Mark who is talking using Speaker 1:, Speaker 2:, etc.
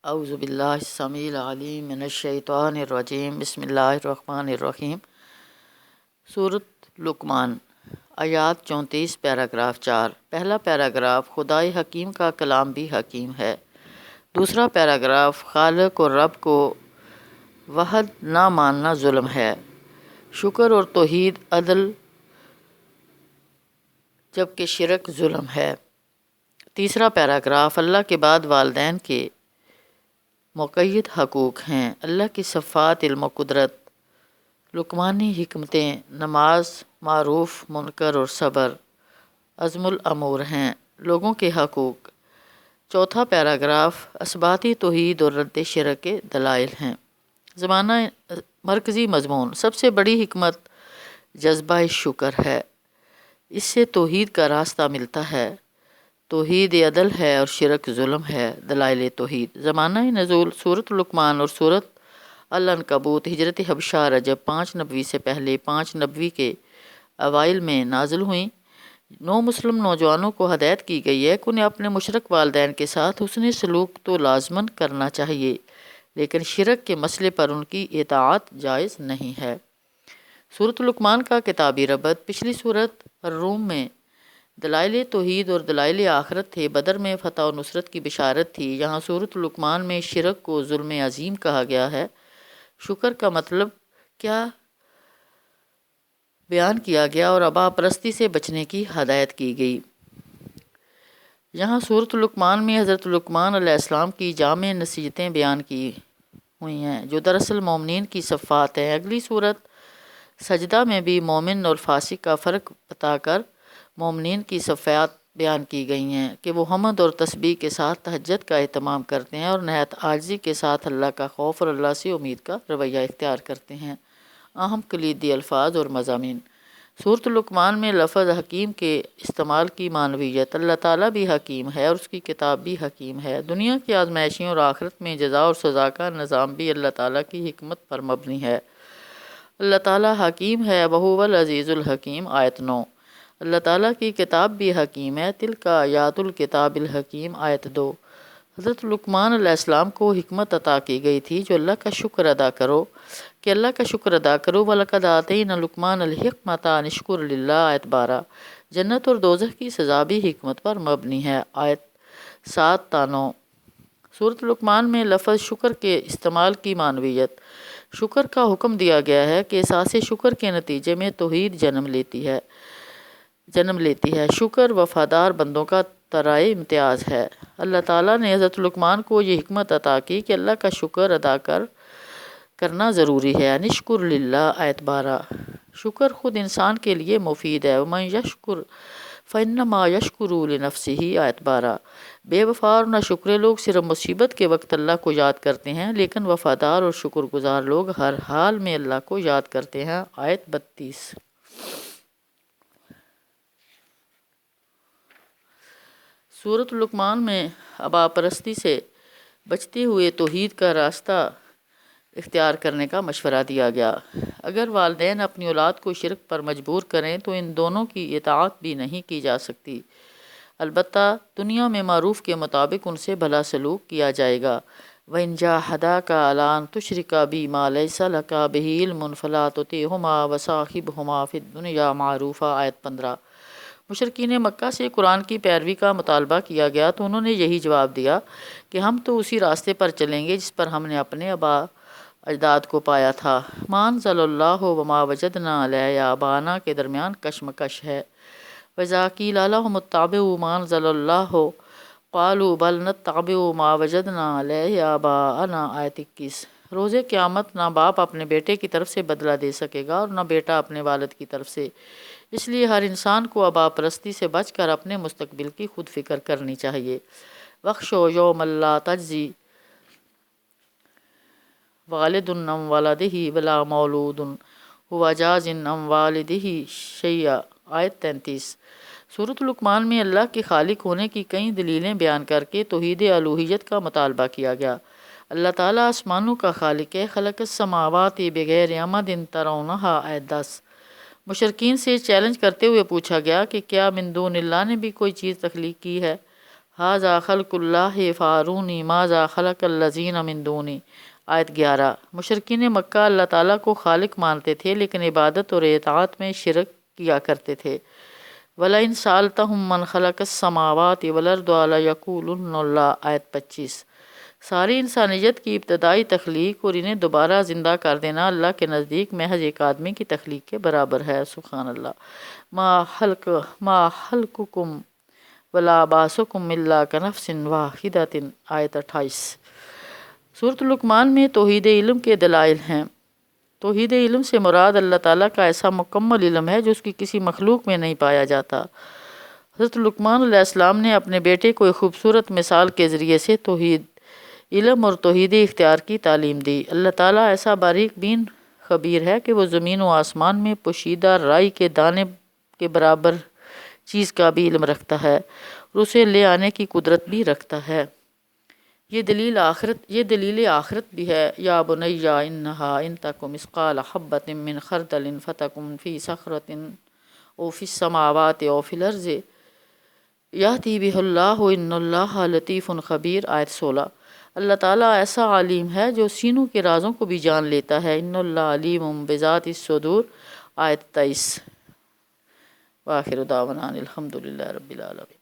Speaker 1: اعوذ باللہ السمیع العلیم من الشیطان الرجیم بسم اللہ الرحمن الرحیم۔ سورۃ لقمان، آیات 34، پیراگراف 4۔ پہلا پیراگراف خدائے حکیم کا کلام بھی حکیم ہے۔ دوسرا پیراگراف خالق اور رب کو وحد نہ ماننا ظلم ہے، شکر اور توحید عدل، جبکہ شرک ظلم ہے۔ تیسرا پیراگراف اللہ کے بعد والدین کے مقید حقوق ہیں۔ اللہ کی صفات، علم و قدرت، لقمانی حکمتیں، نماز، معروف منکر اور صبر، عزم الامور ہیں۔ لوگوں کے حقوق۔ چوتھا پیراگراف اثباتی توحید اور رد شرک کے دلائل ہیں۔ زمانہ مرکزی مضمون۔ سب سے بڑی حکمت جذبہ شکر ہے، اس سے توحید کا راستہ ملتا ہے۔ توحید عدل ہے اور شرک ظلم ہے۔ دلائل توحید۔ زمانہ نزول۔ سورۃ لقمان اور سورۃ العنکبوت ہجرت حبشہ رجب 5 نبوی سے پہلے 5 نبوی کے اوائل میں نازل ہوئیں۔ مسلم نوجوانوں کو ہدایت کی گئی ہے کہ انہیں اپنے مشرک والدین کے ساتھ حسن سلوک تو لازماً کرنا چاہیے، لیکن شرک کے مسئلے پر ان کی اطاعت جائز نہیں ہے۔ سورۃ لقمان کا کتابی ربط پچھلی سورۃ الروم میں دلائل توحید اور دلائل آخرت تھے۔ بدر میں فتح و نصرت کی بشارت تھی۔ یہاں سورۃ لقمان میں شرک کو ظلم عظیم کہا گیا ہے۔ شکر کا مطلب کیا بیان کیا گیا اور ابا پرستی سے بچنے کی ہدایت کی گئی۔ یہاں سورۃ لقمان میں حضرت لقمان علیہ السلام کی جامع نصیحتیں بیان کی ہوئی ہیں، جو دراصل مومنین کی صفات ہیں۔ اگلی سورۃ سجدہ میں بھی مومن اور فاسق کا فرق بتا کر مومنین کی صفات بیان کی گئی ہیں کہ وہ حمد اور تسبیح کے ساتھ تہجد کا اہتمام کرتے ہیں اور نہایت عاجزی کے ساتھ اللہ کا خوف اور اللہ سے امید کا رویہ اختیار کرتے ہیں۔ اہم کلیدی الفاظ اور مضامین۔ سورۃ لقمان میں لفظ حکیم کے استعمال کی معنویت۔ اللہ تعالیٰ بھی حکیم ہے اور اس کی کتاب بھی حکیم ہے۔ دنیا کی آزمائشیں اور آخرت میں جزا اور سزا کا نظام بھی اللہ تعالیٰ کی حکمت پر مبنی ہے۔ اللہ تعالیٰ حکیم ہے، وہو العزیز الحکیم۔ آیت 9۔ اللہ تعالیٰ کی کتاب بھی حکیم ہے، تلک آیات الکتاب الحکیم۔ آیت 2۔ حضرت لقمان علیہ السلام کو حکمت عطا کی گئی تھی جو اللہ کا شکر ادا کرو کہ اللہ کا شکر ادا کرو۔ وَلَقَدْ آتَيْنَا لُقْمَانَ الْحِکْمَةَ أَنِ اشْکُرْ لِلَّهِ۔ آیت 12۔ جنت اور دوزخ کی سزا بھی حکمت پر مبنی ہے۔ آیت 7 تا 9۔ سورۃ لقمان میں لفظ شکر کے استعمال کی معنویت۔ شکر کا حکم دیا گیا ہے کہ احساس شکر کے نتیجے میں توحید جنم لیتی ہے۔ شکر وفادار بندوں کا طرائے امتیاز ہے۔ اللہ تعالیٰ نے حضرت لقمان کو یہ حکمت عطا کی کہ اللہ کا شکر ادا کرنا ضروری ہے۔ أَنِ اشْکُرْ لِلَّهِ۔ آیت 12۔ شکر خود انسان کے لیے مفید ہے۔ وَمَنْ يَشْکُرْ فَإِنَّمَا يَشْکُرُ لِنَفْسِهِ۔ آیت 12۔ بے وفا اور ناشکرے لوگ صرف مصیبت کے وقت اللہ کو یاد کرتے ہیں، لیکن وفادار اور شکر گزار لوگ ہر حال میں اللہ کو یاد کرتے ہیں۔ آیت 32۔ سورۃ لقمان میں ابا پرستی سے بچتے ہوئے توحید کا راستہ اختیار کرنے کا مشورہ دیا گیا۔ اگر والدین اپنی اولاد کو شرک پر مجبور کریں تو ان دونوں کی اطاعت بھی نہیں کی جا سکتی، البتہ دنیا میں معروف کے مطابق ان سے بھلا سلوک کیا جائے گا۔ وَإِنْ جَاهَدَاكَ عَلَىٰ أَن تُشْرِكَ بِي مَا لَيْسَ لَكَ بِهِ عِلْمٌ فَلَا تُطِعْهُمَا وَصَاحِبْهُمَا فِي الدُّنْيَا مَعْرُوفًا۔ آیت 15۔ مشرکین مکہ سے قرآن کی پیروی کا مطالبہ کیا گیا تو انہوں نے یہی جواب دیا کہ ہم تو اسی راستے پر چلیں گے جس پر ہم نے اپنے آبا اجداد کو پایا تھا۔ مَا أَنزَلَ اللَّهُ وَمَا وَجَدْنَا عَلَيْهِ آبَاءَنَا کے درمیان کشمکش ہے۔ وَإِذَا قِيلَ لَهُمُ اتَّبِعُوا مَا أَنزَلَ اللَّهُ قَالُوا بَلْ نَتَّبِعُ مَا وَجَدْنَا عَلَيْهِ آبَاءَنَا۔ آیت 21۔ روز قیامت نہ باپ اپنے بیٹے کی طرف سے بدلہ دے سکے گا اور نہ بیٹا اپنے والد کی طرف سے، اس لیے ہر انسان کو آبا پرستی سے بچ کر اپنے مستقبل کی خود فکر کرنی چاہیے۔ وَاخْشَوْا يَوْمًا لَا تَجْزِي وَالِدٌ عَن وَلَدِهِ وَلَا مَوْلُودٌ هُوَ جَازٍ عَن وَالِدِهِ شَيْئًا۔ آیت 33۔ سورۃ لقمان میں اللہ کے خالق ہونے کی کئی دلیلیں بیان کر کے توحید الوہیت کا مطالبہ کیا گیا۔ اللہ تعالیٰ آسمانوں کا خالق ہے۔ خلق السماوات بغیر عمد ترونہا۔ آیت 10۔ مشرکین سے چیلنج کرتے ہوئے پوچھا گیا کہ کیا من دون اللہ نے بھی کوئی چیز تخلیق کی ہے؟ ھذا خلق اللہ فارونی ماذا خلق الذین من دونی۔ آیت 11۔ مشرکین مکہ اللہ تعالیٰ کو خالق مانتے تھے لیکن عبادت اور اطاعت میں شرک کیا کرتے تھے۔ وَلَئِن سَأَلْتَهُم مَّنْ خَلَقَ السَّمَاوَاتِ وَالْأَرْضَ لَيَقُولُنَّ اللَّهُ۔ آیت 25۔ ساری انسانیت کی ابتدائی تخلیق اور انہیں دوبارہ زندہ کر دینا اللہ کے نزدیک محض ایک آدمی کی تخلیق کے برابر ہے۔ سبحان اللہ۔ ما خلقکم ولا بعثکم الا کنفس واحدۃ۔ آیت 28۔ سورۃ لقمان میں توحید علم کے دلائل ہیں۔ توحید علم سے مراد اللہ تعالیٰ کا ایسا مکمل علم ہے جو اس کی کسی مخلوق میں نہیں پایا جاتا۔ حضرت لقمان علیہ السلام نے اپنے بیٹے کو ایک خوبصورت مثال کے ذریعے سے توحید علم اور توحید اختیار کی تعلیم دی۔ اللہ تعالیٰ ایسا باریک بین خبیر ہے کہ وہ زمین و آسمان میں پوشیدہ رائی کے دانے کے برابر چیز کا بھی علم رکھتا ہے اور اسے لے آنے کی قدرت بھی رکھتا ہے۔ یہ دلیل آخرت بھی ہے۔ یا بنی انہا ان تک مثقال حبۃ من خردل فتکن فی صخرۃ او فی السماوات او فی الارض یأتی بہ اللہ ان اللہ لطیف خبیر۔ آیت 16۔ اللہ تعالیٰ ایسا عالم ہے جو سینوں کے رازوں کو بھی جان لیتا ہے۔ ان اللہ علیم بذات الصدور۔ آیت 23۔ وآخر دعوانا الحمد للہ رب العالمین۔